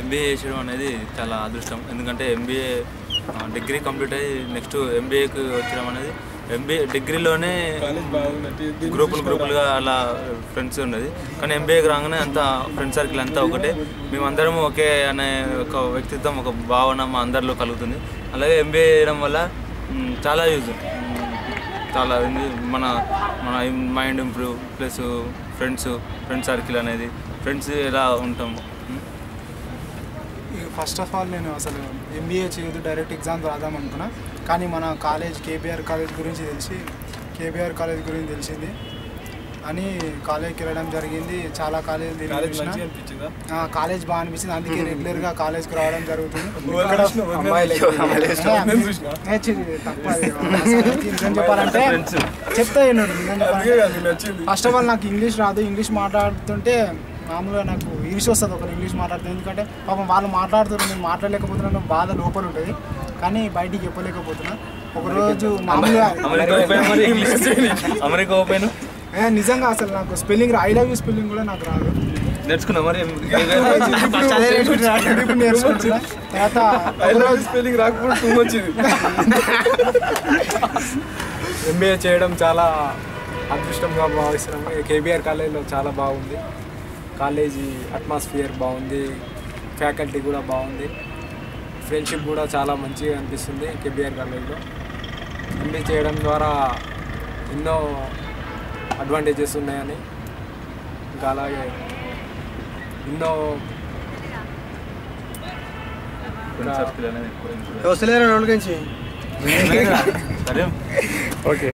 MBA చేయడం అనేది చాలా అదృష్టం. ఎందుకంటే ఎంబీఏ డిగ్రీ కంప్లీట్ అయ్యి నెక్స్ట్ ఎంబీఏకి వచ్చడం అనేది డిగ్రీలోనే గ్రూపులుగా అలా ఫ్రెండ్స్ ఉన్నది. కానీ ఎంబీఏకి రాగానే అంతా ఫ్రెండ్ సర్కిల్ అంతా ఒకటే, మేమందరం ఒకే అనే ఒక వ్యక్తిత్వం, ఒక భావన మా అందరిలో కలుగుతుంది. అలాగే ఎంబీఏ చేయడం వల్ల చాలా యూజ్, చాలా మన మన mind improve, plus friend circle అనేది, ఫ్రెండ్స్ ఎలా ఉంటాము. ఫస్ట్ ఆఫ్ ఆల్ నేను అసలు ఎంబీఏ చేయొద్దు, డైరెక్ట్ ఎగ్జామ్ రాద్దాం అనుకున్నా. కానీ మన కాలేజ్ కేబీఆర్ కాలేజ్ గురించి తెలిసింది అని కాలేజ్కి వెళ్ళడం జరిగింది. చాలా కాలేజ్ కాలేజ్ బాగా అనిపించింది, అందుకే రెగ్యులర్గా కాలేజ్కి రావడం జరుగుతుంది. నిజం చెప్పాలంటే ఫస్ట్ ఆఫ్ ఆల్ నాకు ఇంగ్లీష్ రాదు. ఇంగ్లీష్ మాట్లాడుతుంటే మామూలుగా నాకు ఈర్ష వస్తుంది ఒకరు ఇంగ్లీష్ మాట్లాడుతుంది. ఎందుకంటే పాపం వాళ్ళు మాట్లాడుతున్నారు, నేను మాట్లాడలేకపోతున్నాను, బాధ లోపల ఉంటుంది. కానీ బయటికి చెప్పలేకపోతున్నా. ఒకరోజు మామూలుగా నిజంగా అసలు నాకు spelling I love you spelling కూడా నాకు రాదు. నేర్చుకున్నా మరి నేర్చుకుంటున్నా. తర్వాత స్పెల్లింగ్ రాకపోతే టూ వచ్చింది. ఎంబీఏ చేయడం చాలా అదృష్టంగా భావిస్తున్నాము. కేబీఆర్ కాలేజీలో చాలా బాగుంది, కాలేజీ అట్మాస్ఫియర్ బాగుంది, ఫ్యాకల్టీ కూడా బాగుంది, ఫ్రెండ్షిప్ కూడా చాలా మంచిగా అనిపిస్తుంది కేబీఆర్ కాలేజీలో. ఎంబీఏ చేయడం ద్వారా ఎన్నో అడ్వాంటేజెస్ ఉన్నాయని, ఇంకా అలాగే ఎన్నో సరే ఓకే.